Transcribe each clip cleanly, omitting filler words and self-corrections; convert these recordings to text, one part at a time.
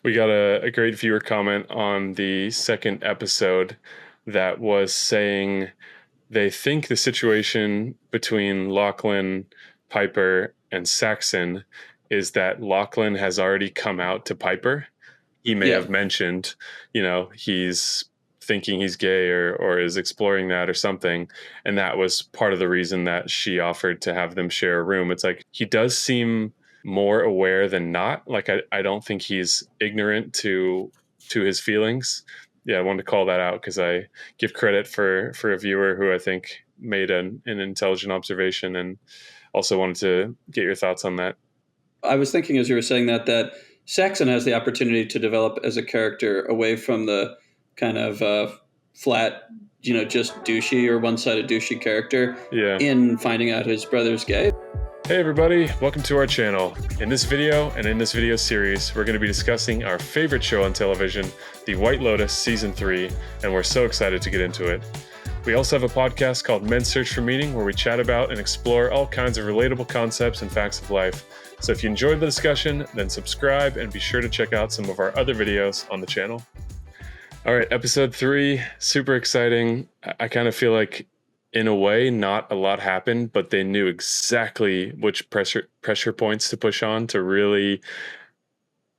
We got a great viewer comment on the second episode that was saying they think the situation between Lachlan, Piper, and Saxon is that Lachlan has already come out to Piper. He may Yeah. have mentioned, he's thinking he's gay or is exploring that or something. And that was part of the reason that she offered to have them share a room. It's like he does seem more aware than not. Like I don't think he's ignorant to his feelings. Yeah, I wanted to call that out because I give credit for a viewer who I think made an intelligent observation, and also wanted to get your thoughts on that. I was thinking as you were saying that Saxon has the opportunity to develop as a character away from the kind of flat, just douchey or one-sided douchey character Yeah. in finding out his brother's gay. Hey everybody, welcome to our channel. In this video and in this video series, we're going to be discussing our favorite show on television, The White Lotus Season 3, and we're so excited to get into it. We also have a podcast called Men's Search for Meaning, where we chat about and explore all kinds of relatable concepts and facts of life. So if you enjoyed the discussion, then subscribe and be sure to check out some of our other videos on the channel. All right, episode 3, super exciting. I kind of feel like, in a way, not a lot happened, but they knew exactly which pressure points to push on to really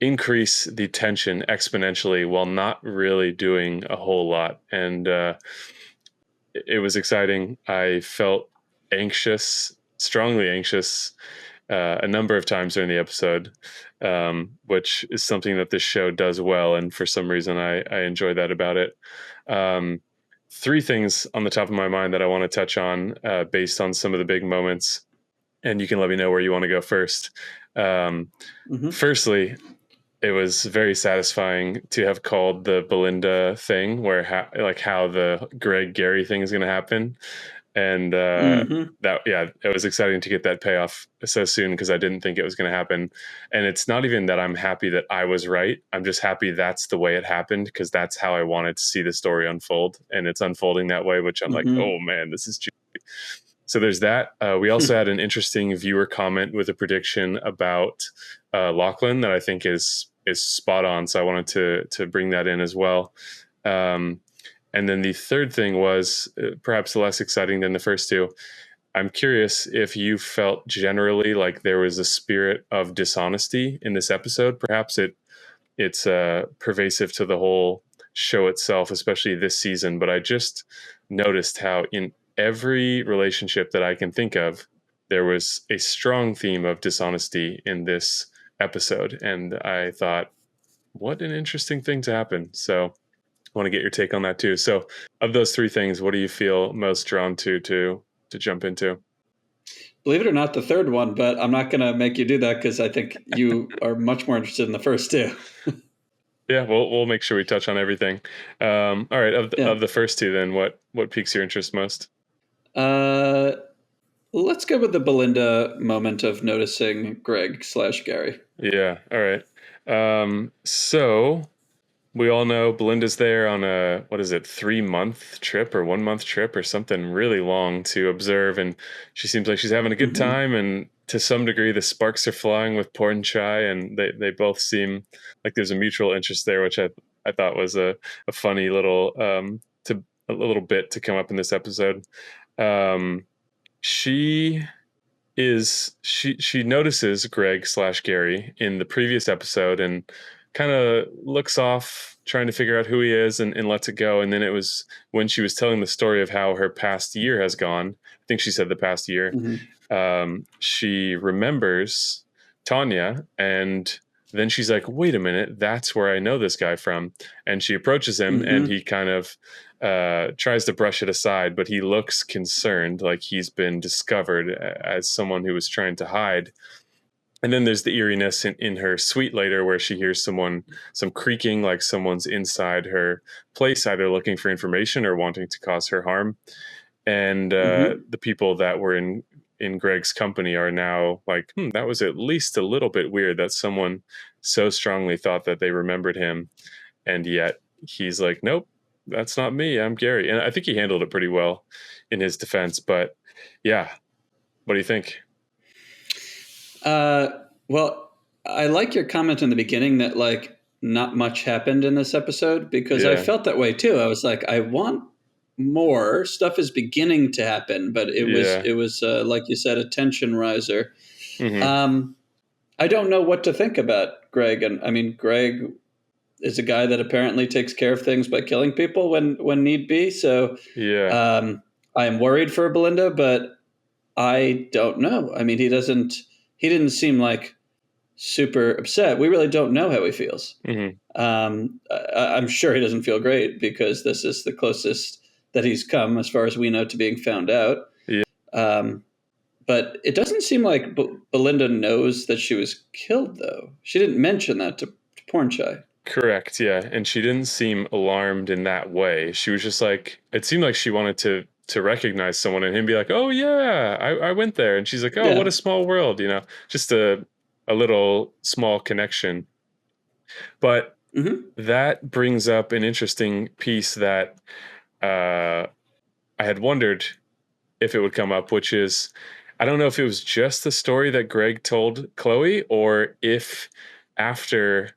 increase the tension exponentially while not really doing a whole lot. And it was exciting. I felt anxious, strongly anxious, a number of times during the episode, which is something that this show does well. And for some reason, I enjoy that about it. 3 things on the top of my mind that I want to touch on based on some of the big moments. And you can let me know where you want to go first. Firstly, it was very satisfying to have called the Belinda thing where how the Greg Gary thing is going to happen. And it was exciting to get that payoff so soon because I didn't think it was going to happen. And it's not even that I'm happy that I was right. I'm just happy that's the way it happened because that's how I wanted to see the story unfold. And it's unfolding that way, which I'm like, oh man, this is juicy. So there's that. We also had an interesting viewer comment with a prediction about Lachlan that I think is spot on. So I wanted to bring that in as well. And then the third thing was perhaps less exciting than the first 2. I'm curious if you felt generally like there was a spirit of dishonesty in this episode. Perhaps it's pervasive to the whole show itself, especially this season. But I just noticed how in every relationship that I can think of, there was a strong theme of dishonesty in this episode. And I thought, what an interesting thing to happen. So I want to get your take on that too. So of those 3 things, what do you feel most drawn to jump into? Believe it or not, the third one, but I'm not going to make you do that because I think you are much more interested in the first 2. Yeah, we'll make sure we touch on everything. All right, of the first 2, then what piques your interest most? Let's go with the Belinda moment of noticing Greg/Gary. Yeah, all right. So we all know Belinda's there on a, 3-month trip or 1-month trip or something really long to observe. And she seems like she's having a good time. And to some degree, the sparks are flying with Port Chai. And they both seem like there's a mutual interest there, which I thought was a funny little, a little bit to come up in this episode. She notices Greg/Gary in the previous episode and kind of looks off trying to figure out who he is and lets it go. And then it was when she was telling the story of how her past year has gone, I think she said the past year, she remembers Tanya, and then she's like, wait a minute, that's where I know this guy from. And she approaches him and he kind of tries to brush it aside, but he looks concerned, like he's been discovered as someone who was trying to hide. And then there's the eeriness in her suite later where she hears some creaking, like someone's inside her place, either looking for information or wanting to cause her harm. And the people that were in Greg's company are now like, that was at least a little bit weird that someone so strongly thought that they remembered him. And yet he's like, nope, that's not me. I'm Gary. And I think he handled it pretty well in his defense. But yeah, what do you think? Well, I like your comment in the beginning that like not much happened in this episode, because I Yeah. felt that way too. I was like, I want more stuff is beginning to happen, but Yeah. it was like you said, a tension riser. Hmm. Um, I don't know what to think about Greg, and I mean, Greg is a guy that apparently takes care of things by killing people when need be. So Yeah. um, I am worried for Belinda, but I don't know. I mean, he didn't seem like super upset. We really don't know how he feels. Hmm. I'm sure he doesn't feel great, because this is the closest that he's come, as far as we know, to being found out. Yeah. Um, but it doesn't seem like Belinda knows that she was killed, though. She didn't mention that to Porn Chai. Correct. Yeah. And she didn't seem alarmed in that way. She was just like, it seemed like she wanted to recognize someone and him be like, oh yeah, I went there. And she's like, oh, what Yeah. a small world, just a little small connection. But Mm-hmm. that brings up an interesting piece that I had wondered if it would come up, which is, I don't know if it was just the story that Greg told Chloe, or if after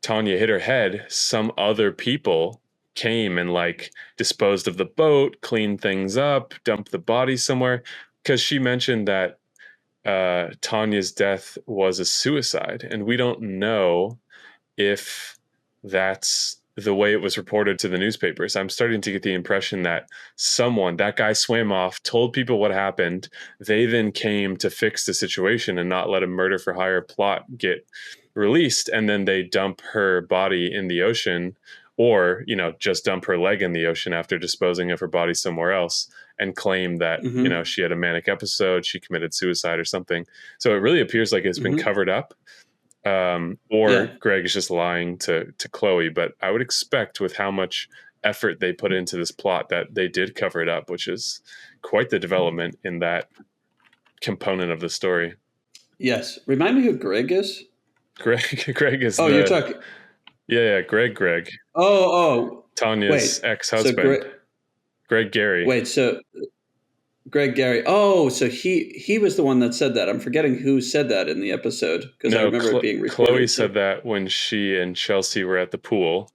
Tanya hit her head, some other people came and like disposed of the boat, cleaned things up, dumped the body somewhere. Because she mentioned that Tanya's death was a suicide, and we don't know if that's the way it was reported to the newspapers. I'm starting to get the impression that that guy swam off, told people what happened. They then came to fix the situation and not let a murder for hire plot get released. And then they dump her body in the ocean, or, just dump her leg in the ocean after disposing of her body somewhere else, and claim that, Mm-hmm. she had a manic episode, she committed suicide or something. So it really appears like it's been Mm-hmm. covered up, or Yeah. Greg is just lying to Chloe. But I would expect, with how much effort they put into this plot, that they did cover it up, which is quite the development in that component of the story. Yes. Remind me who Greg is. Greg is Oh, you're talking. yeah, Greg, Oh, oh. Tanya's Wait. So ex-husband, Greg Gary. Wait. So Greg Gary. Oh, so he was the one that said that. I'm forgetting who said that in the episode, because I No, remember it being Chloe recorded. So. said that when she and Chelsea were at the pool.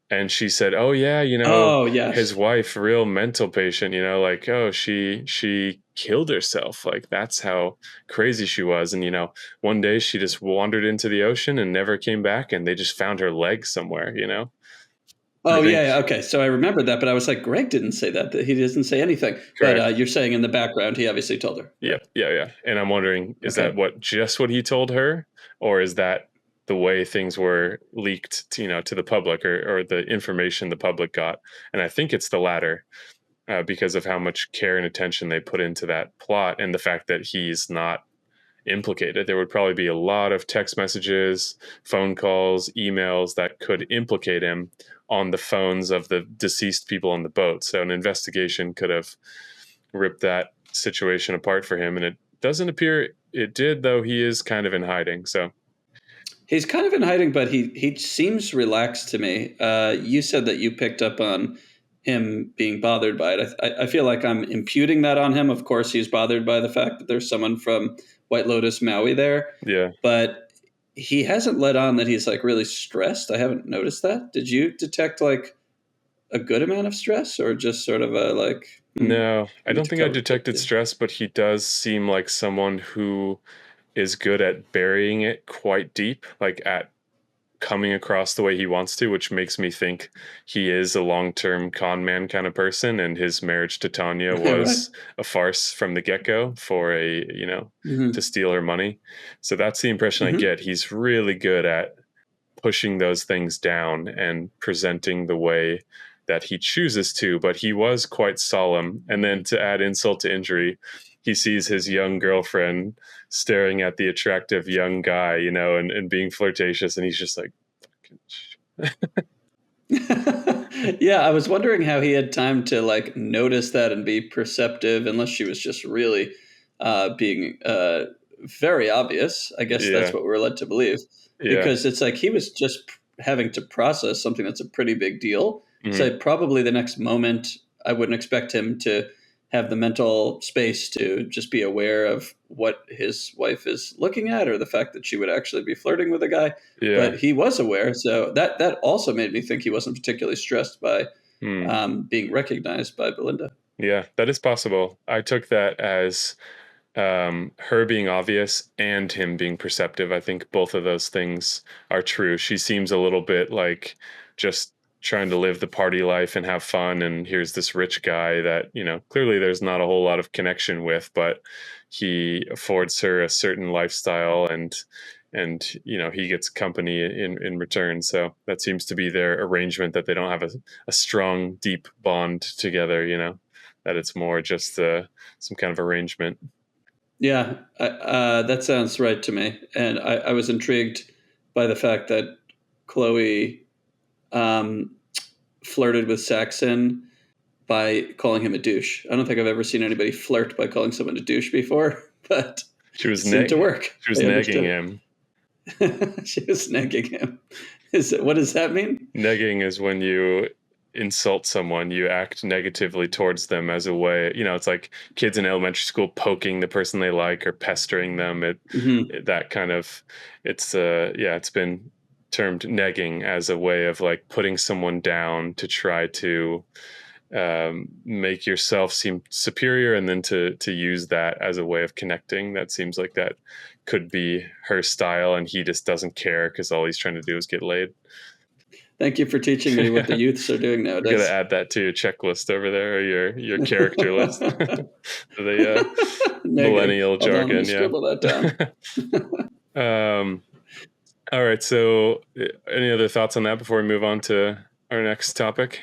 And she said, "Oh yeah, Oh, his yes. wife, real mental patient. Like, oh, she killed herself. Like, that's how crazy she was. And one day she just wandered into the ocean and never came back. And they just found her leg somewhere. I Oh, think yeah. Okay. So I remembered that, but I was like, Greg didn't say that. That he doesn't say anything. But correct. you're saying in the background, he obviously told her. Right. Yep, yeah. And I'm wondering, is that Okay. just what he told her, or is that the way things were leaked, to the public, or the information the public got? And I think it's the latter. Because of how much care and attention they put into that plot, and the fact that he's not implicated. There would probably be a lot of text messages, phone calls, emails that could implicate him on the phones of the deceased people on the boat. So an investigation could have ripped that situation apart for him. And it doesn't appear it did, though he is kind of in hiding. So He's kind of in hiding, but he seems relaxed to me. You said that you picked up on him being bothered by it. I feel like I'm imputing that on him. Of course, he's bothered by the fact that there's someone from White Lotus Maui there, yeah. but he hasn't let on that he's like really stressed. I haven't noticed that. Did you detect like a good amount of stress, or just sort of a like, No, I I need don't to think I cover? detected stress, but he does seem like someone who is good at burying it quite deep, like at coming across the way he wants to, which makes me think he is a long-term con man kind of person, and his marriage to Tanya Right. was a farce from the get-go for to Mm-hmm. steal her money. So that's the impression I Mm-hmm. get. He's really good at pushing those things down and presenting the way that he chooses to, but he was quite solemn. And then, to add insult to injury, he sees his young girlfriend staring at the attractive young guy, and being flirtatious, and he's just like, Yeah, I was wondering how he had time to like notice that and be perceptive, unless she was just really being very obvious. I guess that's yeah, what we're led to believe, yeah, because it's like he was just having to process something that's a pretty big deal. mhm, So probably the next moment, I wouldn't expect him to have the mental space to just be aware of what his wife is looking at, or the fact that she would actually be flirting with a guy. Yeah. But he was aware, so that also made me think he wasn't particularly stressed by being recognized by Belinda. Yeah, that is possible. I took that as her being obvious and him being perceptive. I think both of those things are true. She seems a little bit like just trying to live the party life and have fun. And here's this rich guy that, clearly there's not a whole lot of connection with, but he affords her a certain lifestyle and he gets company in return. So that seems to be their arrangement, that they don't have a strong, deep bond together, that it's more just some kind of arrangement. Yeah, that sounds right to me. And I was intrigued by the fact that Chloe flirted with Saxon by calling him a douche. I don't think I've ever seen anybody flirt by calling someone a douche before, but She was it seemed to work. She was negging him. She was negging him. What does that mean? Negging is when you insult someone, you act negatively towards them as a way, it's like kids in elementary school poking the person they like or pestering them. That kind of, it's been termed negging as a way of like putting someone down to try to make yourself seem superior, and then to use that as a way of connecting. That seems like that could be her style, and he just doesn't care because all he's trying to do is get laid. Thank you for teaching me what the youths are doing nowadays. You got to add that to your checklist over there, or your character list. The millennial jargon. Scribble that down. All right. So, any other thoughts on that before we move on to our next topic?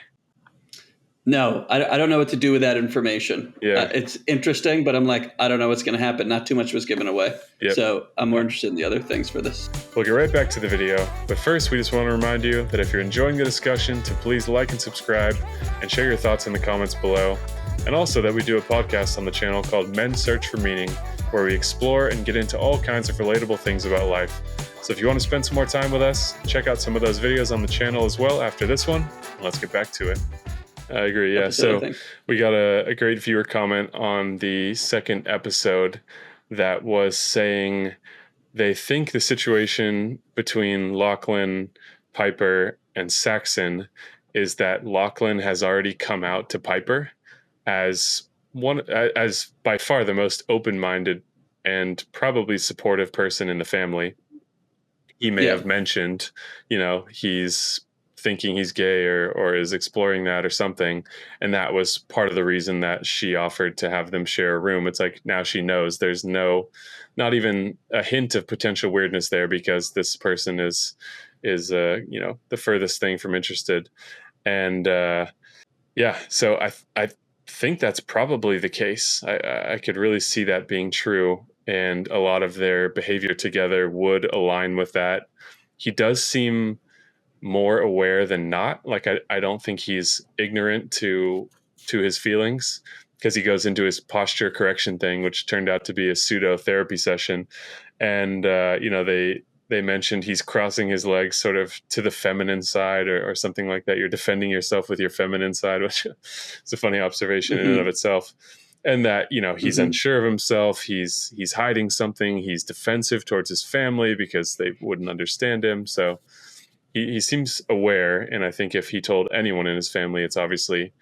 No, I don't know what to do with that information. Yeah. It's interesting, but I'm like, I don't know what's going to happen. Not too much was given away. Yep. So I'm more interested in the other things for this. We'll get right back to the video. But first, we just want to remind you that if you're enjoying the discussion, to please like and subscribe and share your thoughts in the comments below. And also that we do a podcast on the channel called Men Search for Meaning, where we explore and get into all kinds of relatable things about life. So if you want to spend some more time with us, check out some of those videos on the channel as well after this one. Let's get back to it. I agree. Yeah. So we got a great viewer comment on the second episode that was saying they think the situation between Lachlan, Piper, and Saxon is that Lachlan has already come out to Piper as by far the most open-minded and probably supportive person in the family. He may have mentioned, he's thinking he's gay or is exploring that or something, and that was part of the reason that she offered to have them share a room. It's like now she knows there's not even a hint of potential weirdness there, because this person is the furthest thing from interested. And so I think that's probably the case. I could really see that being true, and a lot of their behavior together would align with that. He does seem more aware than not. Like I don't think he's ignorant to his feelings, because he goes into his posture correction thing, which turned out to be a pseudo therapy session. And they mentioned he's crossing his legs sort of to the feminine side or something like that. You're defending yourself with your feminine side, which is a funny observation in and of itself. And that, he's unsure of himself. He's hiding something. He's defensive towards his family because they wouldn't understand him. So he seems aware, and I think if he told anyone in his family, it's obviously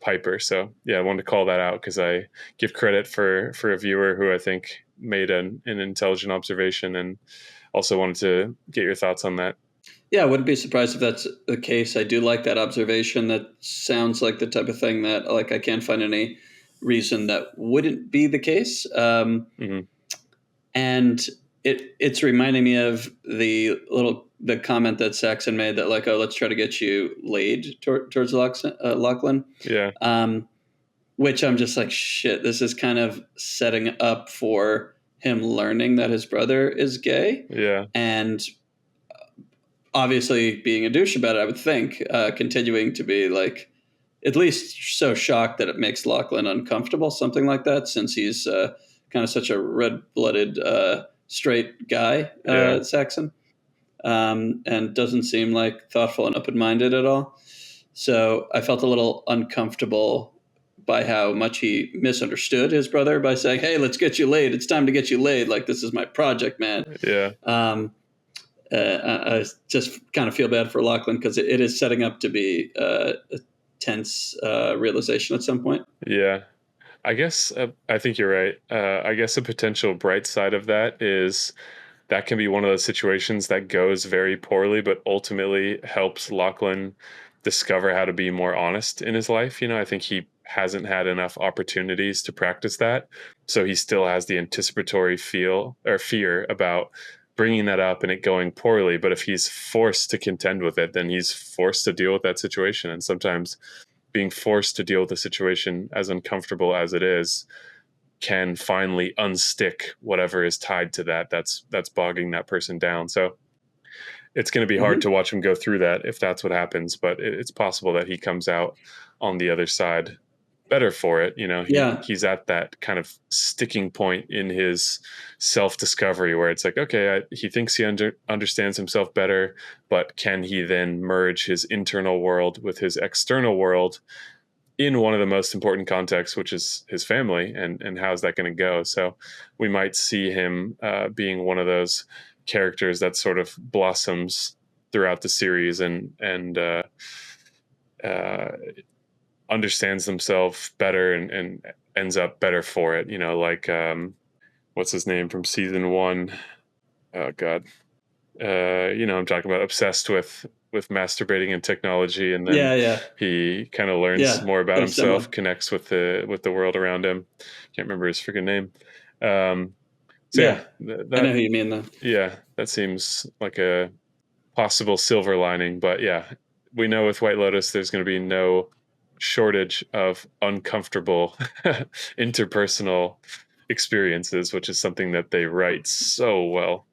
Piper. So yeah, I wanted to call that out because I give credit for a viewer who I think made an intelligent observation, and also wanted to get your thoughts on that. Yeah, I wouldn't be surprised if that's the case. I do like that observation. That sounds like the type of thing that, like, I can't find any reason that wouldn't be the case. And it's reminding me of the comment that Saxon made that, like, oh, let's try to get you laid towards Lachlan. Yeah. Which I'm just like, shit, this is kind of setting up for him learning that his brother is gay. Yeah. And obviously being a douche about it, I would think, continuing to be like, at least so shocked that it makes Lachlan uncomfortable, something like that, since he's kind of such a red-blooded straight guy, Saxon, and doesn't seem like thoughtful and open-minded at all. So I felt a little uncomfortable by how much he misunderstood his brother by saying, "Hey, let's get you laid. It's time to get you laid. Like, this is my project, man." Yeah. I just kind of feel bad for Lachlan because it is setting up to be a tense realization at some point. Yeah. I guess I think you're right. I guess a potential bright side of that is that can be one of those situations that goes very poorly, but ultimately helps Lachlan discover how to be more honest in his life. I think he hasn't had enough opportunities to practice that. So he still has the anticipatory feel or fear about bringing that up and it going poorly. But if he's forced to contend with it, then he's forced to deal with that situation. And sometimes being forced to deal with a situation, as uncomfortable as it is, can finally unstick whatever is tied to that's bogging that person down. So it's going to be hard to watch him go through that if that's what happens, but it's possible that he comes out on the other side better for it. He's at that kind of sticking point in his self-discovery where it's like, okay, he thinks he understands himself better, but can he then merge his internal world with his external world in one of the most important contexts, which is his family, and how's that going to go? So we might see him being one of those characters that sort of blossoms throughout the series and understands himself better and ends up better for it. Like what's his name from season 1? Oh God, I'm talking about obsessed with masturbating and technology, and then he kind of learns more about himself, connects with the world around him. Can't remember his freaking name. I know who you mean though. Yeah, that seems like a possible silver lining, but yeah, we know with White Lotus there's going to be no shortage of uncomfortable interpersonal experiences, which is something that they write so well.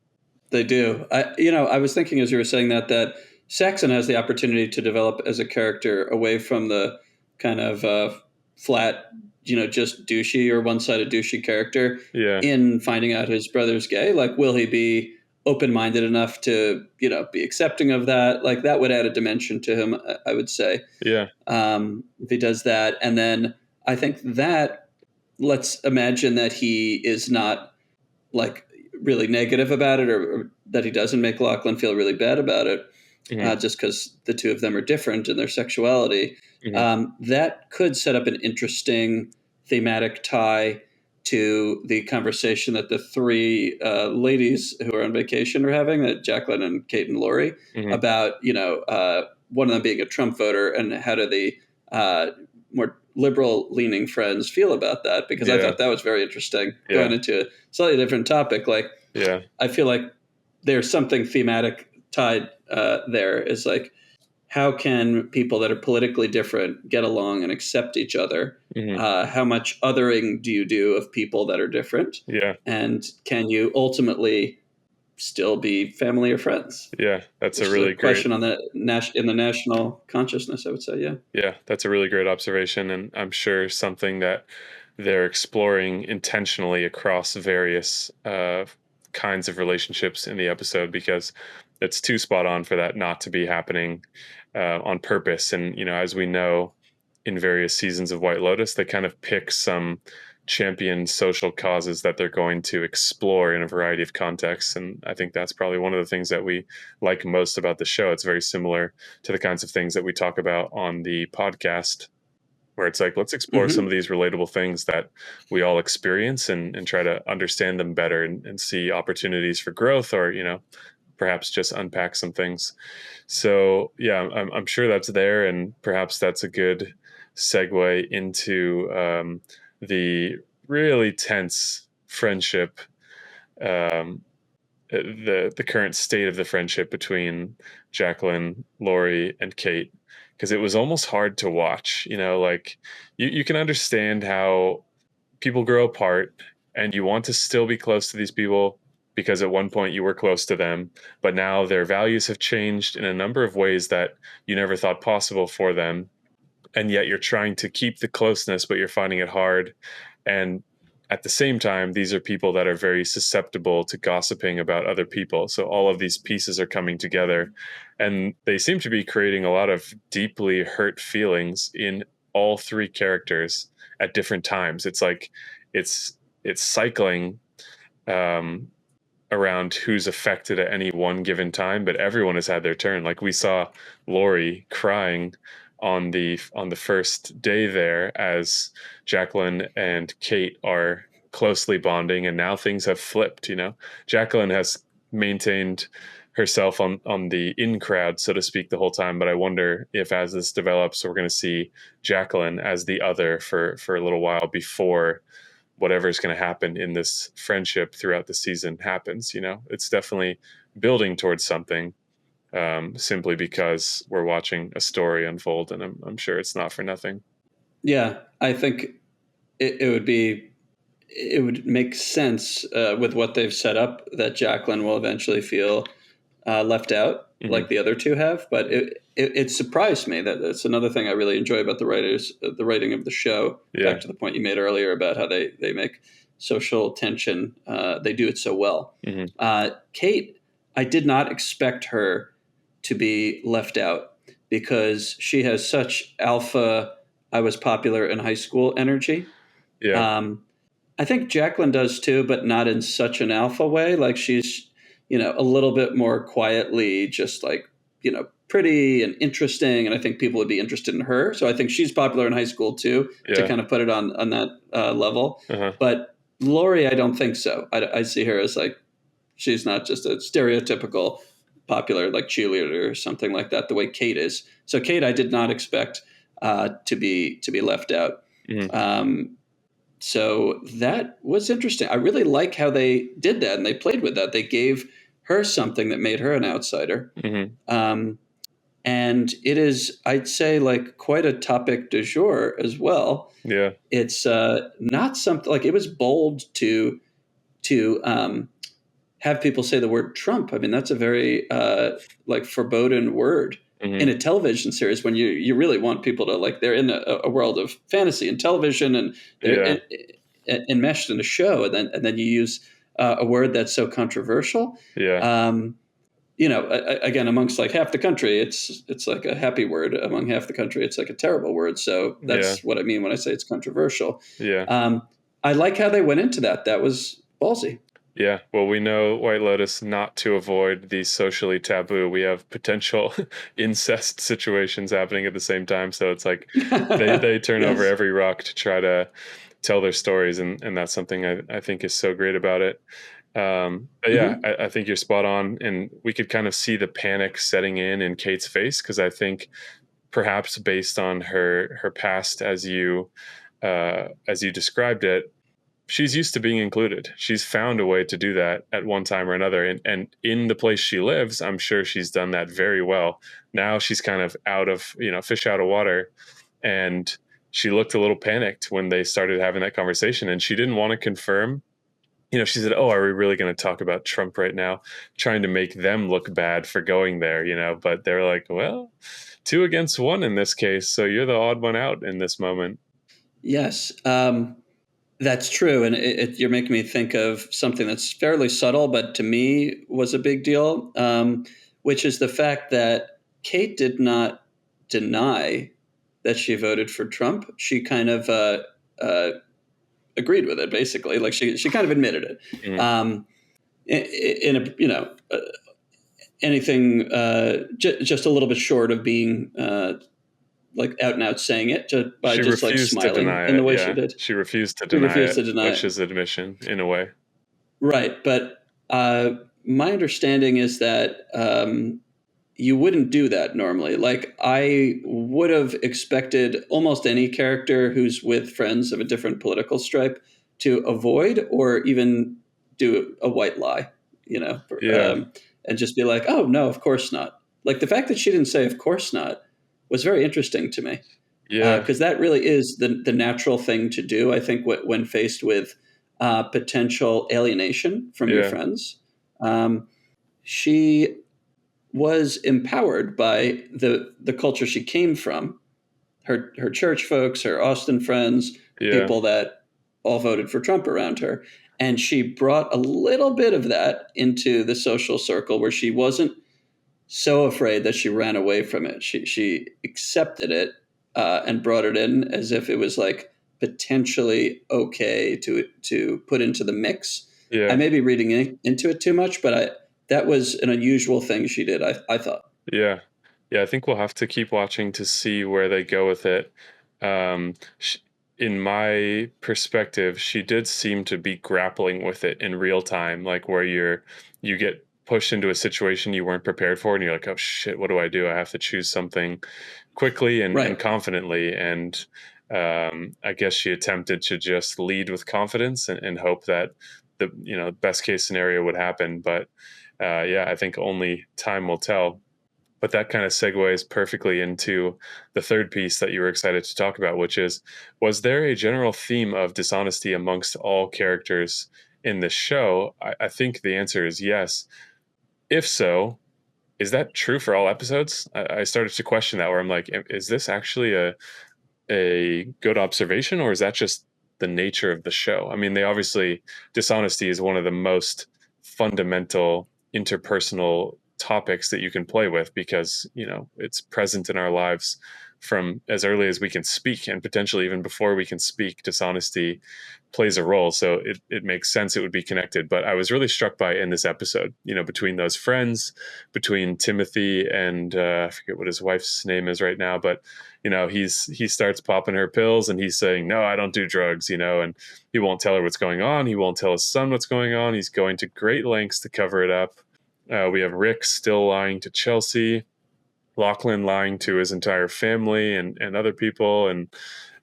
They do. I was thinking as you were saying that Saxon has the opportunity to develop as a character away from the kind of flat, just douchey or one-sided douchey character. Yeah. In finding out his brother's gay, like, will he be open-minded enough to, be accepting of that? Like, that would add a dimension to him, I would say. Yeah. If he does that, and then I think that let's imagine that he is not like really negative about it, or that he doesn't make Lachlan feel really bad about it, just because the two of them are different in their sexuality. That could set up an interesting thematic tie to the conversation that the three ladies who are on vacation are having, that Jacqueline and Kate and Lori, about, one of them being a Trump voter, and how do the more liberal leaning friends feel about that, because I thought that was very interesting going into a slightly different topic. Like, I feel like there's something thematic tied there, is like, how can people that are politically different get along and accept each other? How much othering do you do of people that are different? And can you ultimately still be family or friends? Yeah, that's a really great question on the in the national consciousness, I would say. Yeah, that's a really great observation, and I'm sure something that they're exploring intentionally across various kinds of relationships in the episode, because it's too spot on for that not to be happening on purpose. And as we know, in various seasons of White Lotus, they kind of pick some champion social causes that they're going to explore in a variety of contexts. And I think that's probably one of the things that we like most about the show. It's very similar to the kinds of things that we talk about on the podcast, where it's like, let's explore some of these relatable things that we all experience and try to understand them better and see opportunities for growth, or, perhaps just unpack some things. So yeah, I'm sure that's there, and perhaps that's a good segue into the really tense friendship, the current state of the friendship between Jacqueline, Lori, and Kate, because it was almost hard to watch. Like you can understand how people grow apart, and you want to still be close to these people because at one point you were close to them, but now their values have changed in a number of ways that you never thought possible for them. And yet you're trying to keep the closeness, but you're finding it hard. And at the same time, these are people that are very susceptible to gossiping about other people. So all of these pieces are coming together, and they seem to be creating a lot of deeply hurt feelings in all three characters at different times. It's like it's cycling um, around who's affected at any one given time, but everyone has had their turn. Like we saw Lori crying on the first day there as Jacqueline and Kate are closely bonding, and now things have flipped. Jacqueline has maintained herself on the in crowd, so to speak, the whole time. But I wonder if, as this develops, we're going to see Jacqueline as the other for a little while before whatever's going to happen in this friendship throughout the season happens. It's definitely building towards something, simply because we're watching a story unfold, and I'm sure it's not for nothing. Yeah, I think it would make sense with what they've set up that Jacqueline will eventually feel left out, like the other two have. But it surprised me that it's another thing I really enjoy about the writing of the show. Yeah. Back to the point you made earlier about how they make social tension, they do it so well. Kate, I did not expect her to be left out because she has such alpha, I was popular in high school energy. Yeah. I think Jacqueline does too, but not in such an alpha way. Like she's, a little bit more quietly, just like, pretty and interesting. And I think people would be interested in her. So I think she's popular in high school too, to kind of put it on that level. But Lori, I don't think so. I see her as like, she's not just a stereotypical popular like cheerleader or something like that, the way Kate is. So Kate, I did not expect to be left out. So that was interesting. I really like how they did that and they played with that. They gave her something that made her an outsider. And it is, I'd say, like quite a topic du jour as well. Yeah. It's not something like it was bold to have people say the word Trump. I mean, that's a very like foreboding word in a television series when you really want people to like they're in a world of fantasy and television and they're enmeshed in a show, and then you use a word that's so controversial. Again, amongst like half the country, it's like a happy word. Among half the country, it's like a terrible word. So that's what I mean when I say it's controversial. I like how they went into that. That was ballsy. Yeah, well, we know White Lotus not to avoid the socially taboo. We have potential incest situations happening at the same time, so it's like they turn over every rock to try to tell their stories, and that's something I think is so great about it. But yeah, I think you're spot on, and we could kind of see the panic setting in Kate's face, because I think perhaps based on her past as you described it, she's used to being included. She's found a way to do that at one time or another. And in the place she lives, I'm sure she's done that very well. Now she's kind of out of, fish out of water. And she looked a little panicked when they started having that conversation. And she didn't want to confirm. She said, "Oh, are we really going to talk about Trump right now?" Trying to make them look bad for going there, but they're like, well, 2 against 1 in this case. So you're the odd one out in this moment. Yes. That's true. And you're making me think of something that's fairly subtle, but to me was a big deal, which is the fact that Kate did not deny that she voted for Trump. She kind of agreed with it, basically. Like she kind of admitted it. Anything just a little bit short of being like out and out saying it by she just like smiling in the way she did. She refused to deny it, which is admission in a way. Right. But my understanding is that you wouldn't do that normally. Like I would have expected almost any character who's with friends of a different political stripe to avoid or even do a white lie, and just be like, oh, no, of course not. Like the fact that she didn't say, of course not, was very interesting to me. Yeah. Because that really is the natural thing to do, I think, when faced with potential alienation from your friends. She was empowered by the culture she came from, her church folks, her Austin friends, people that all voted for Trump around her. And she brought a little bit of that into the social circle where she wasn't so afraid that she ran away from it. She accepted it and brought it in as if it was like potentially okay to put into the mix. I Yeah. may be reading into it too much, but that was an unusual thing she did. I thought. Yeah. Yeah, I think we'll have to keep watching to see where they go with it. Sh In my perspective, she did seem to be grappling with it in real time, like where you get pushed into a situation you weren't prepared for, and you're like, oh shit, what do I do? I have to choose something quickly and Right. confidently. And I guess she attempted to just lead with confidence and hope that the best case scenario would happen. But yeah, I think only time will tell. But that kind of segues perfectly into the third piece that you were excited to talk about, which is, was there a general theme of dishonesty amongst all characters in this show? I think the answer is yes. If so, is that true for all episodes? I started to question that, where I'm like, is this actually a good observation, or is that just the nature of the show? I mean, they obviously, dishonesty is one of the most fundamental interpersonal topics that you can play with, because it's present in our lives from as early as we can speak, and potentially even before we can speak, dishonesty plays a role. So it makes sense it would be connected. But I was really struck by, in this episode, between those friends, between Timothy and I forget what his wife's name is right now, but he starts popping her pills, and he's saying, no, I don't do drugs, and he won't tell her what's going on. He won't tell his son what's going on. He's going to great lengths to cover it up. We have Rick still lying to Chelsea, Lachlan lying to his entire family and other people. And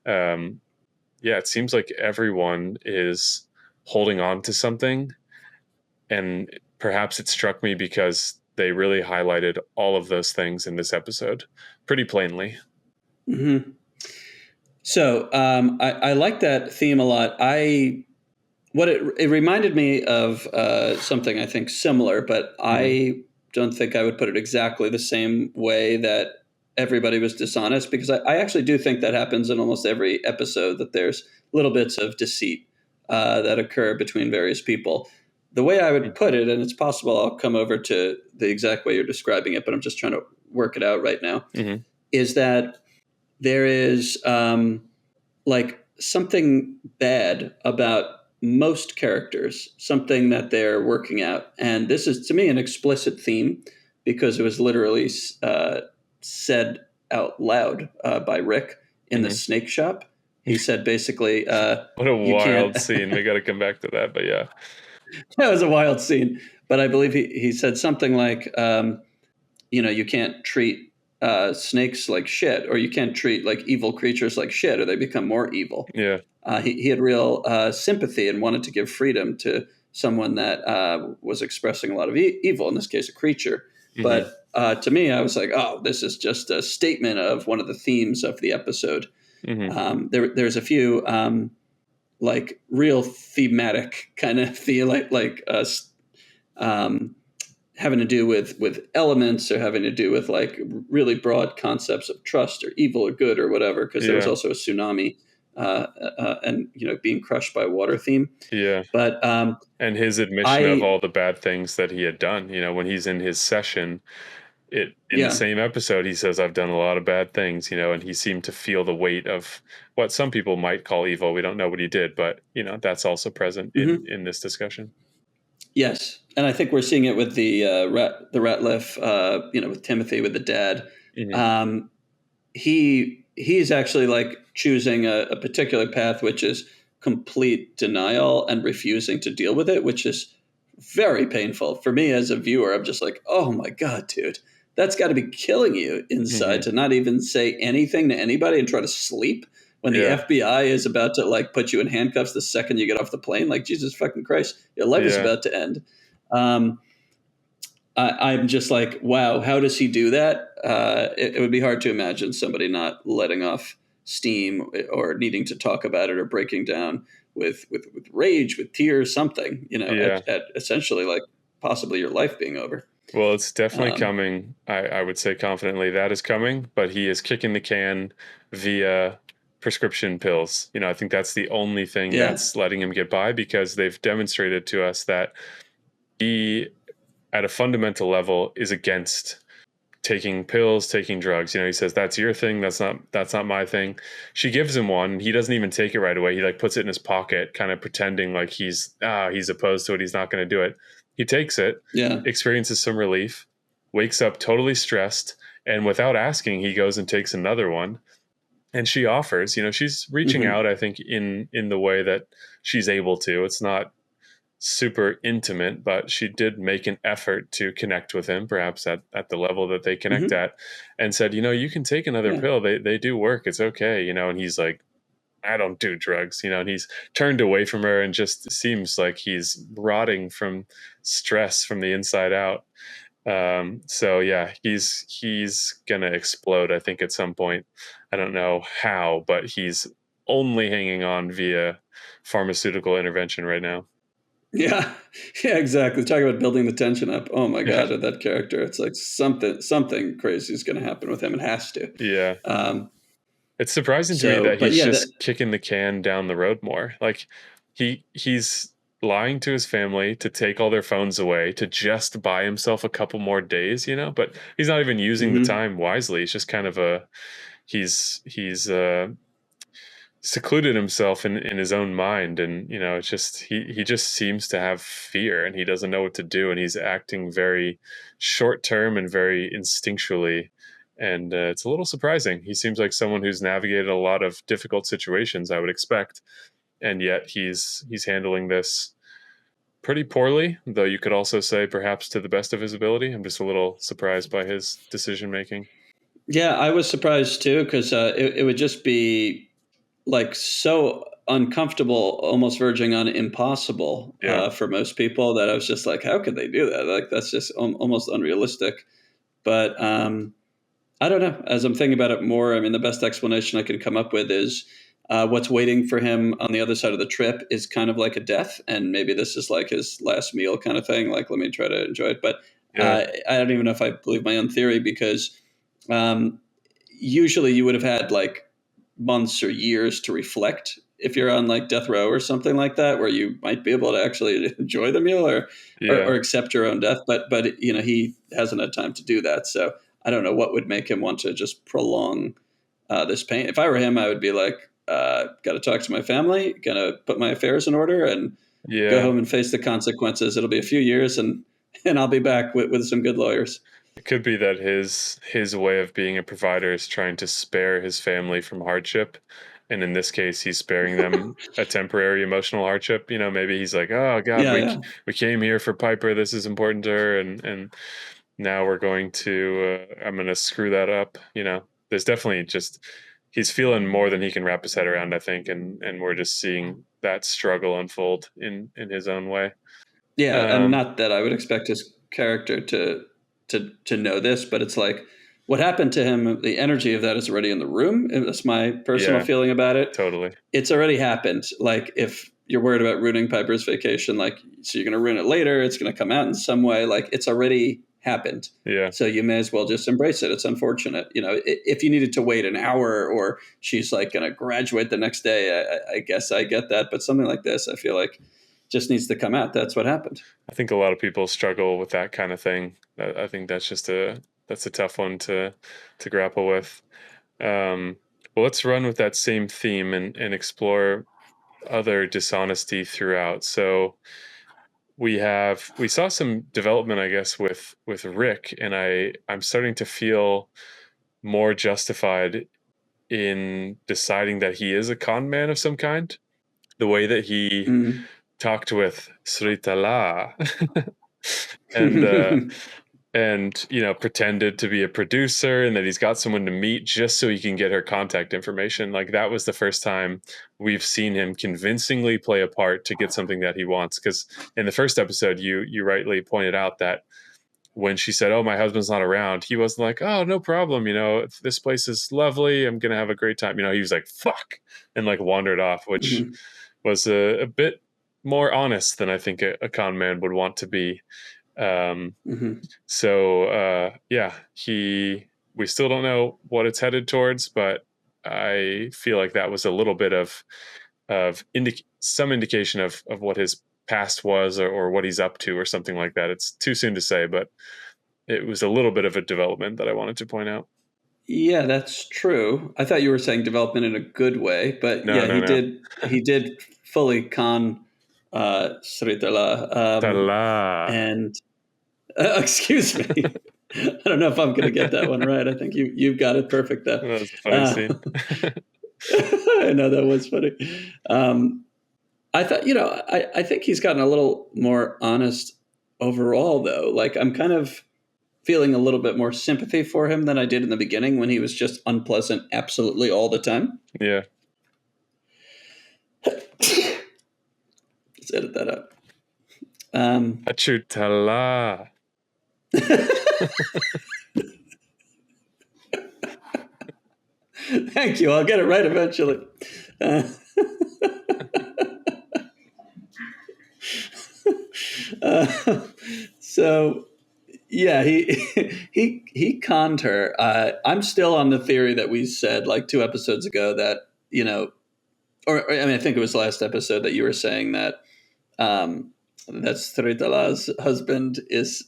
yeah, it seems like everyone is holding on to something. And perhaps it struck me because they really highlighted all of those things in this episode pretty plainly. Mm-hmm. So I like that theme a lot. It reminded me of something I think similar, but Mm-hmm. I don't think I would put it exactly the same way that everybody was dishonest, because I actually do think that happens in almost every episode, that there's little bits of deceit that occur between various people. The way I would put it, and it's possible I'll come over to the exact way you're describing it, but I'm just trying to work it out right now, Mm-hmm. is that there is like something bad about most characters, something that they're working out. And this is, to me, an explicit theme, because it was literally said out loud by Rick in the Mm-hmm. snake shop. He said basically, What a you can't. wild scene. We got to come back to that, but yeah. That was a wild scene. But I believe he said something like, you can't treat snakes like shit, or you can't treat like evil creatures like shit, or they become more evil. Yeah. He had real sympathy and wanted to give freedom to someone that was expressing a lot of evil, in this case, a creature. Mm-hmm. But to me, I was like, oh, this is just a statement of one of the themes of the episode. Mm-hmm. There's a few like real thematic kind of feel, um, having to do with elements, or having to do with like really broad concepts of trust or evil or good or whatever, because there was Yeah. also a tsunami and being crushed by water theme. Yeah. But And his admission of I all the bad things that he had done, when he's in his session, in the yeah. same episode, he says, I've done a lot of bad things, and he seemed to feel the weight of what some people might call evil. We don't know what he did, but that's also present in Mm-hmm. this discussion. Yes, and I think we're seeing it with the Ratliff, with Timothy, with the dad. Mm-hmm. Um, he's actually like choosing a particular path, which is complete denial and refusing to deal with it, which is very painful for me as a viewer. I'm just like, oh my god, dude, that's got to be killing you inside, Mm-hmm. to not even say anything to anybody and try to sleep when the Yeah. FBI is about to like put you in handcuffs the second you get off the plane. Like, Jesus fucking Christ, your life is Yeah. about to end. Um, I'm just like, wow, how does he do that? It would be hard to imagine somebody not letting off steam, or needing to talk about it, or breaking down with rage, with tears, something, Yeah. at essentially like possibly your life being over. Well, it's definitely Um, coming. I would say confidently that is coming, but he is kicking the can via prescription pills. I think that's the only thing yeah. that's letting him get by, because they've demonstrated to us that he, at a fundamental level, is against taking pills, taking drugs. He says, that's your thing. That's not my thing. She gives him one. He doesn't even take it right away. He like puts it in his pocket, kind of pretending like he's opposed to it. He's not going to do it. He takes it, Yeah. experiences some relief, wakes up totally stressed. And without asking, he goes and takes another one. And she offers, she's reaching out, I think, in the way that she's able to. It's not super intimate, but she did make an effort to connect with him, perhaps at the level that they connect Hmm. at, and said, you can take another Yeah. pill. They do work. It's okay. And he's like, I don't do drugs, and he's turned away from her and just seems like he's rotting from stress from the inside out. So yeah, he's gonna explode, I think, at some point. I don't know how, but he's only hanging on via pharmaceutical intervention right now. Yeah. Yeah, exactly. Talk about building the tension up. Oh my Yeah. God, with that character. It's like something crazy is going to happen with him. It has to. Yeah. Um, It's surprising to me so, that but he's yeah, just kicking the can down the road more. Like he's lying to his family to take all their phones away to just buy himself a couple more days, but he's not even using the hmm time wisely. It's just kind of he's secluded himself in his own mind, and it's just he just seems to have fear and he doesn't know what to do, and he's acting very short term and very instinctually, and it's a little surprising. He seems like someone who's navigated a lot of difficult situations, I would expect, and yet he's handling this pretty poorly, though you could also say perhaps to the best of his ability. I'm just a little surprised by his decision making. yeah, I was surprised too because it would just be like so uncomfortable, almost verging on impossible Yeah. for most people that I was just like, how could they do that? Like that's just almost unrealistic. But I don't know. As I'm thinking about it more, I mean, the best explanation I can come up with is what's waiting for him on the other side of the trip is kind of like a death, and maybe this is like his last meal kind of thing. Like, let me try to enjoy it. But Yeah. I don't even know if I believe my own theory because um, usually you would have had like months or years to reflect if you're on like death row or something like that, where you might be able to actually enjoy the meal or Yeah. accept your own death. But he hasn't had time to do that. So I don't know what would make him want to just prolong this pain. If I were him, I would be like, got to talk to my family, got to put my affairs in order, and go Yeah. home and face the consequences. It'll be a few years, and I'll be back with some good lawyers. It could be that his way of being a provider is trying to spare his family from hardship, and in this case, he's sparing them a temporary emotional hardship. Maybe he's like, "Oh God, Yeah, we yeah, we came here for Piper. This is important to her, and now we're going to I'm going to screw that up." There's definitely just he's feeling more than he can wrap his head around, I think, and we're just seeing that struggle unfold in his own way. yeah. And Um, not that I would expect his character to know this, but it's like what happened to him. The energy of that is already in the room. That's my personal yeah, feeling about it. totally. It's already happened. Like if you're worried about ruining Piper's vacation, like so you're going to ruin it later. It's going to come out in some way. Like it's already happened. Yeah, So you may as well just embrace it. It's unfortunate, if you needed to wait an hour or she's like going to graduate the next day. I guess I get that, but something like this, I feel like just needs to come out. That's what happened. I think a lot of people struggle with that kind of thing. I think that's a tough one to grapple with. Um, well, let's run with that same theme and explore other dishonesty throughout. So we saw some development, I guess, with Rick, and I'm starting to feel more justified in deciding that he is a con man of some kind. The way that he Mm. talked with Sritala and and pretended to be a producer and that he's got someone to meet just so he can get her contact information. Like that was the first time we've seen him convincingly play a part to get something that he wants, because in the first episode you rightly pointed out that when she said, "Oh, my husband's not around," he wasn't like, "Oh, no problem, this place is lovely, I'm gonna have a great time." He was like, "Fuck," and like wandered off, which Mhm. was a bit more honest than I think a con man would want to be. um, Mhm. yeah, we still don't know what it's headed towards, but I feel like that was a little bit of some indication of what his past was, or what he's up to or something like that. It's too soon to say, but it was a little bit of a development that I wanted to point out. Yeah, that's true. I thought you were saying development in a good way, but No, yeah, no, no. he did fully con Sritala. Ta-la. And excuse me. I don't know if I'm going to get that one right. I think you've got it perfect though. That was a funny Uh, scene. I know that was funny. I thought, I think he's gotten a little more honest overall, though. Like, I'm kind of feeling a little bit more sympathy for him than I did in the beginning when he was just unpleasant absolutely all the time. Yeah. Let's edit that out. Achutala. Thank you. I'll get it right eventually. So yeah, he conned her. I'm still on the theory that we said like 2 episodes ago that or I mean, I think it was last episode that you were saying that that Sritala's husband is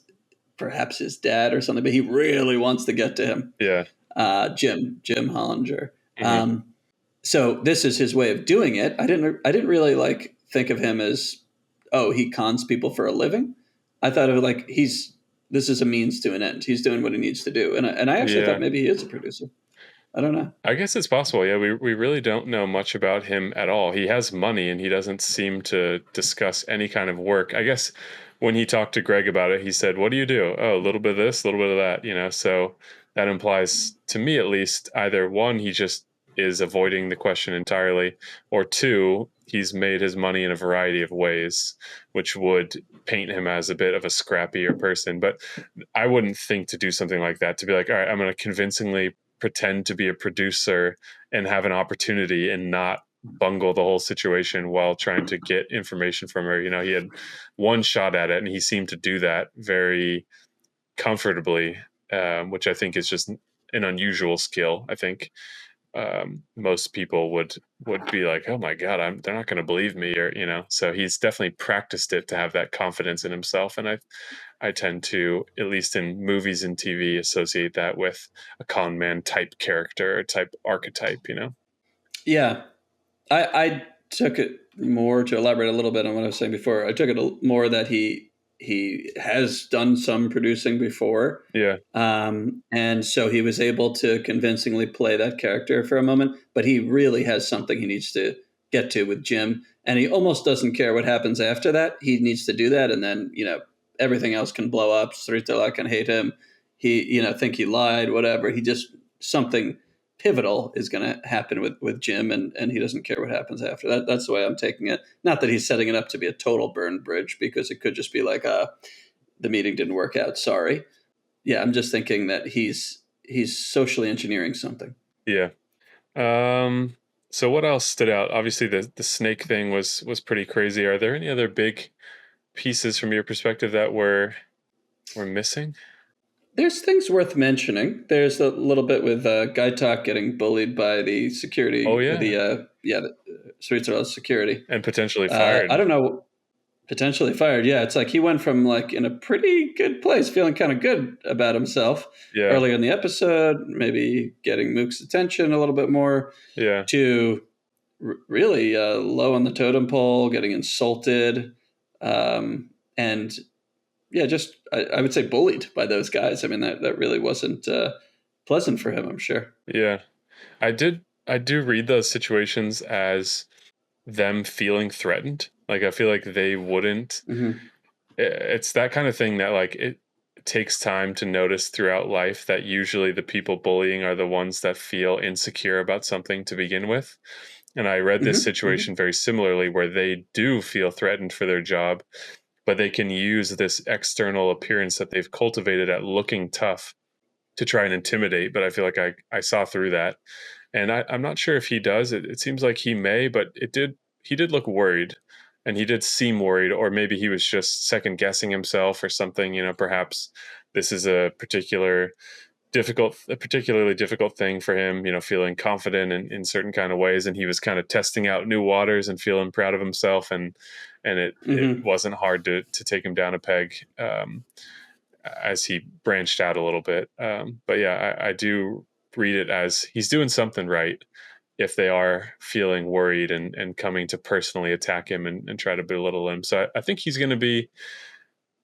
perhaps his dad or something, but he really wants to get to him. Yeah. Jim Hollinger. Mm-hmm. So this is his way of doing it. I didn't really like think of him as, oh, he cons people for a living. I thought of it like this is a means to an end. He's doing what he needs to do, and I actually thought Yeah. maybe he is a producer. I don't know. I guess it's possible. Yeah, we really don't know much about him at all. He has money and he doesn't seem to discuss any kind of work. I guess when he talked to Greg about it, he said, "What do you do?" "Oh, a little bit of this, a little bit of that," So that implies to me at least either one, he just is avoiding the question entirely, or two, he's made his money in a variety of ways, which would paint him as a bit of a scrappier person. But I wouldn't think to do something like that, to be like, all right, I'm going to convincingly pretend to be a producer and have an opportunity and not bungle the whole situation while trying to get information from her. He had one shot at it and he seemed to do that very comfortably, which I think is just an unusual skill. I think most people would be like, "Oh my god, they're not going to believe me," or. So he's definitely practiced it to have that confidence in himself, and I tend to, at least in movies and TV, associate that with a con man type character or type archetype. Yeah, I took it more to elaborate a little bit on what I was saying before. I took it more that he has done some producing before, Yeah, and so he was able to convincingly play that character for a moment. But he really has something he needs to get to with Jim, and he almost doesn't care what happens after that. He needs to do that, and then everything else can blow up. Sritala can hate him. He think he lied, whatever. He just something pivotal is going to happen with Jim, and he doesn't care what happens after that. That's the way I'm taking it. Not that he's setting it up to be a total burned bridge, because it could just be like, the meeting didn't work out. Sorry. Yeah, I'm just thinking that he's socially engineering something. yeah. So what else stood out? Obviously, the snake thing was pretty crazy. Are there any other big pieces from your perspective that were missing? There's things worth mentioning. There's a little bit with Guy Talk getting bullied by the Oh security, yeah, the Switzerland security. and potentially fired. I don't know, potentially fired. Yeah, it's like he went from like in a pretty good place, feeling kind of good about himself Yeah, earlier in the episode, maybe getting Mook's attention a little bit more, yeah. to really low on the totem pole, getting insulted, and yeah, just I would say bullied by those guys. I mean, that really wasn't pleasant for him, I'm sure. Yeah. I do read those situations as them feeling threatened. Like I feel like they wouldn't. Mm-hmm. It's that kind of thing that like it takes time to notice throughout life, that usually the people bullying are the ones that feel insecure about something to begin with. And I read this Mm-hmm. Mm-hmm. situation very similarly, where they do feel threatened for their job, but they can use this external appearance that they've cultivated at looking tough to try and intimidate. But I feel like I saw through that. And I'm not sure if he does. It seems like he may, but he did look worried, and he did seem worried, or maybe he was just second guessing himself or something. Perhaps this is a particularly difficult thing for him, feeling confident in certain kind of ways. And he was kind of testing out new waters and feeling proud of himself. And it Mm-hmm. wasn't hard to take him down a peg. as he branched out a little bit. But yeah, I do read it as he's doing something right if they are feeling worried and coming to personally attack him and try to belittle him. So I think he's going to be.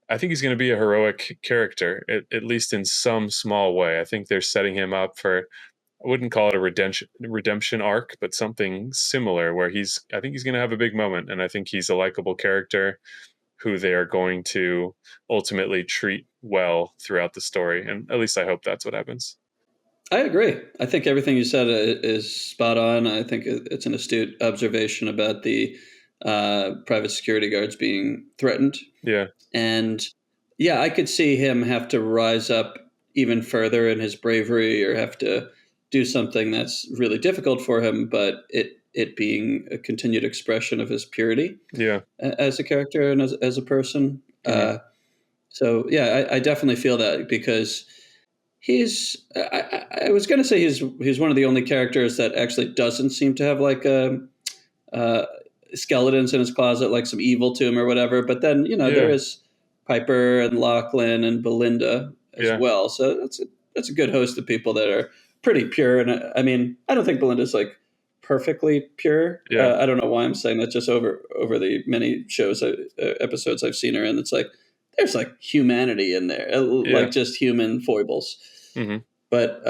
I think he's going to be a heroic character, at least in some small way. I think they're setting him up for, I wouldn't call it a redemption arc, but something similar where I think he's going to have a big moment, and I think he's a likable character who they are going to ultimately treat well throughout the story, and at least I hope that's what happens. I agree. I think everything you said is spot on. I think it's an astute observation about the private security guards being threatened. Yeah, And yeah, I could see him have to rise up even further in his bravery or have to do something that's really difficult for him, but it being a continued expression of his purity yeah, as a character and as a person. hmm So yeah, I definitely feel that because he's. I was going to say he's one of the only characters that actually doesn't seem to have like a uh, skeletons in his closet, like some evil to him or whatever. But then, there yeah, is Piper and Lachlan and Belinda as yeah, well. So that's a good host of people that are pretty pure. And I mean, I don't think Belinda's like perfectly pure. yeah, I don't know why I'm saying that. Just over the many episodes I've seen her in, it's like there's like humanity in there, yeah, like just human foibles. hmm But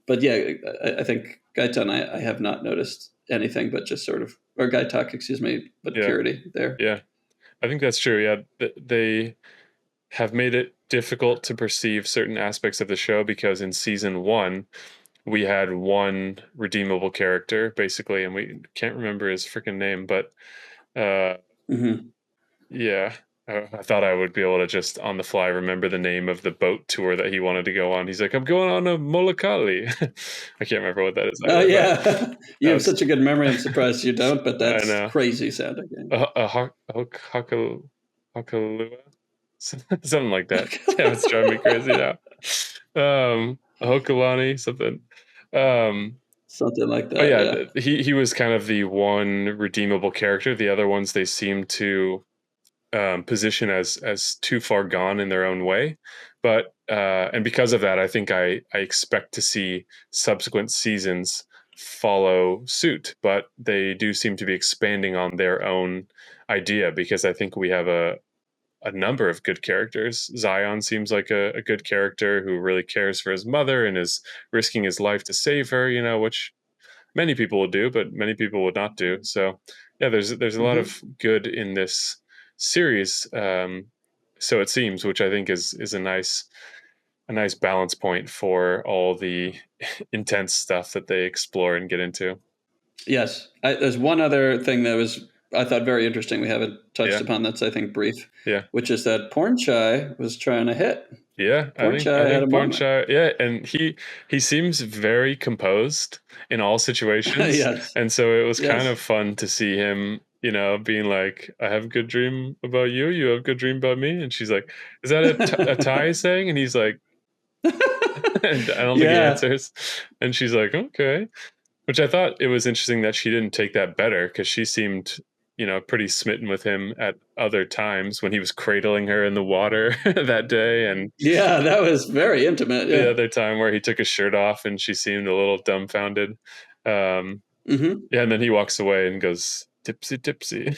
but yeah, I think Gaitan, I have not noticed anything but just sort of, or Gaitak, excuse me, but yeah, purity there. yeah. I think that's true. Yeah, they have made it difficult to perceive certain aspects of the show because in season one we had one redeemable character basically, and we can't remember his freaking name, but uh, Hmm. yeah. I thought I would be able to just on the fly remember the name of the boat tour that he wanted to go on. He's like, I'm going on a Molokai. I can't remember what that is Oh either, but yeah, you that have was, such a good memory. I'm surprised you don't, but I that's know. crazy sounding. Hakalua? Something like that. Damn, it's driving me crazy now. Hokalani, something. Um, Something like but that. yeah, Yeah. he was kind of the one redeemable character. The other ones they seem to position as too far gone in their own way. But and because of that, I think I expect to see subsequent seasons follow suit. But they do seem to be expanding on their own idea because I think we have a number of good characters. Zion seems like a good character who really cares for his mother and is risking his life to save her. Which many people would do, but many people would not do. So yeah, there's a lot of Hmm. good in this series. So it seems, which I think is a nice balance point for all the intense stuff that they explore and get into. Yes. There's one other thing that was I thought very interesting. We haven't touched Yeah, upon that's I think brief, yeah, which is that Porn Chai was trying to hit. yeah. Porn I Chai had a think moment. Bornshire. Yeah, and he seems very composed in all situations, Yes. and so it was kind Yes. of fun to see him. Being like, "I have a good dream about you. You have a good dream about me." And she's like, "Is that a Thai saying?" And he's like, and I don't think he Yeah. answers. And she's like, "Okay." Which I thought it was interesting that she didn't take that better because she seemed, pretty smitten with him at other times when he was cradling her in the water that day, and Yeah, that was very intimate. the Yeah. other time where he took his shirt off and she seemed a little dumbfounded. Um, Hmm. yeah, and then he walks away and goes tipsy, tipsy.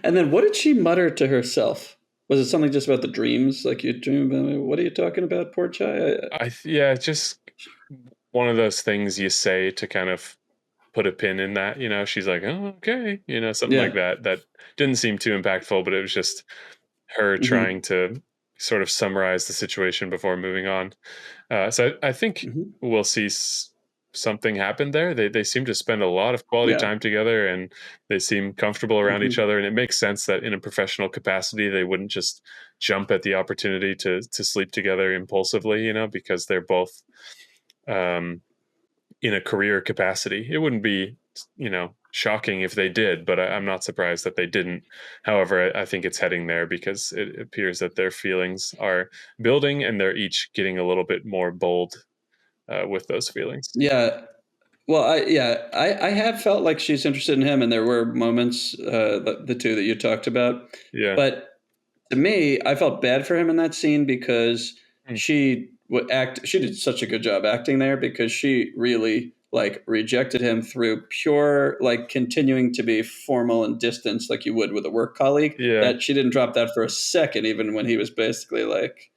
And then what did she mutter to herself? Was it something just about the dreams? Like you dream about me? What are you talking about, poor Chai? Yeah, it's just one of those things you say to kind of put a pin in that. She's like, "Oh, okay," something like Yeah. that. That didn't seem too impactful, but it was just her Hmm. trying to sort of summarize the situation before moving on. So I think Hmm. we'll see something happen there. They seem to spend a lot of quality Yeah. time together, and they seem comfortable around each Hmm. other. And it makes sense that in a professional capacity, they wouldn't just jump at the opportunity to sleep together impulsively. Because they're both um, in a career capacity. It wouldn't be shocking if they did, but I'm not surprised that they didn't. However, I think it's heading there because it appears that their feelings are building and they're each getting a little bit more bold with those feelings. Yeah. Well, I have felt like she's interested in him, and there were moments, the two that you talked about, Yeah, but To me, I felt bad for him in that scene because Mm. she would act. She did such a good job acting there because she really like rejected him through pure like continuing to be formal and distanced like you would with a work colleague. Yeah. That she didn't drop that for a second, even when he was basically like,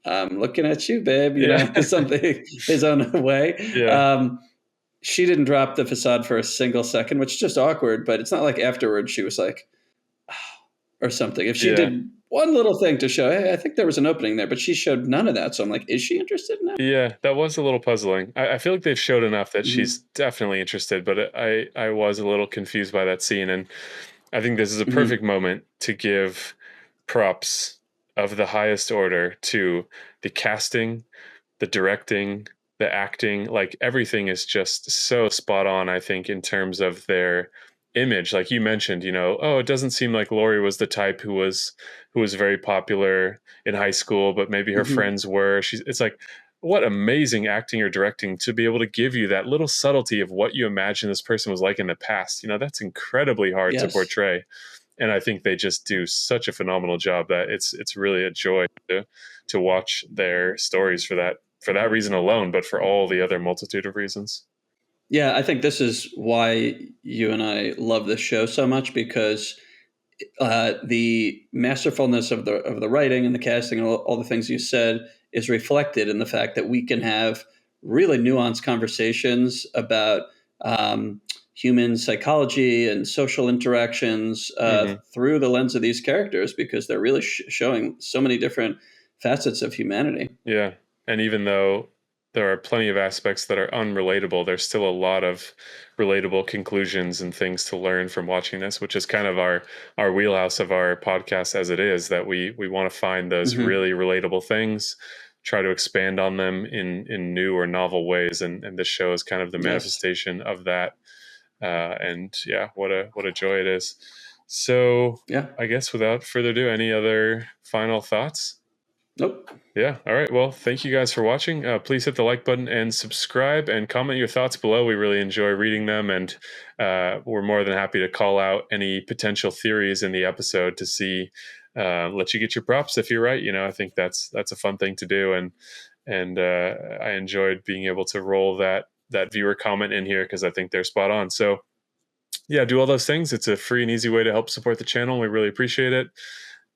"I'm looking at you, babe," Yeah. something his own way. Yeah. She didn't drop the facade for a single second, which is just awkward. But it's not like afterwards she was like, or something. If she Yeah. did one little thing to show, hey, I think there was an opening there, but she showed none of that. So I'm like, is she interested in that? Yeah, that was a little puzzling. I feel like they've showed enough that she's Mm-hmm. definitely interested, but I was a little confused by that scene, and I think this is a perfect Mm-hmm. moment to give props of the highest order to the casting, the directing, the acting. Like everything is just so spot on, I think, in terms of their image. Like you mentioned, oh, it doesn't seem like Lori was the type who was very popular in high school, but maybe her Mm-hmm. friends were. It's like, what amazing acting or directing to be able to give you that little subtlety of what you imagine this person was like in the past. That's incredibly hard to Yes. portray, and I think they just do such a phenomenal job that it's really a joy to watch their stories for that reason alone, but for all the other multitude of reasons. Yeah, I think this is why you and I love this show so much because the masterfulness of the writing and the casting and all the things you said is reflected in the fact that we can have really nuanced conversations about human psychology and social interactions Hmm. through the lens of these characters because they're really showing so many different facets of humanity. Yeah, and even though there are plenty of aspects that are unrelatable, there's still a lot of relatable conclusions and things to learn from watching this, which is kind of our wheelhouse of our podcast as it is, that we want to find those Hmm. really relatable things, try to expand on them in new or novel ways, and this show is kind of the Yes. manifestation of that. And yeah, what a joy it is. So Yeah. I guess without further ado, any other final thoughts? Nope. Yeah. All right. Well, thank you guys for watching. Please hit the like button and subscribe and comment your thoughts below. We really enjoy reading them, and we're more than happy to call out any potential theories in the episode to see, let you get your props if you're right. I think that's a fun thing to do, and I enjoyed being able to roll that viewer comment in here because I think they're spot on. So yeah, do all those things. It's a free and easy way to help support the channel. We really appreciate it.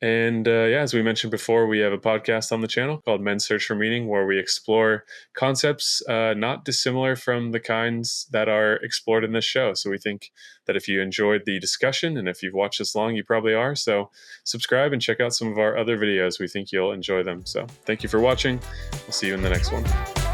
And yeah, as we mentioned before, we have a podcast on the channel called Men's Search for Meaning, where we explore concepts not dissimilar from the kinds that are explored in this show. So we think that if you enjoyed the discussion, and if you've watched this long, you probably are. So subscribe and check out some of our other videos. We think you'll enjoy them. So thank you for watching. We'll see you in the next one.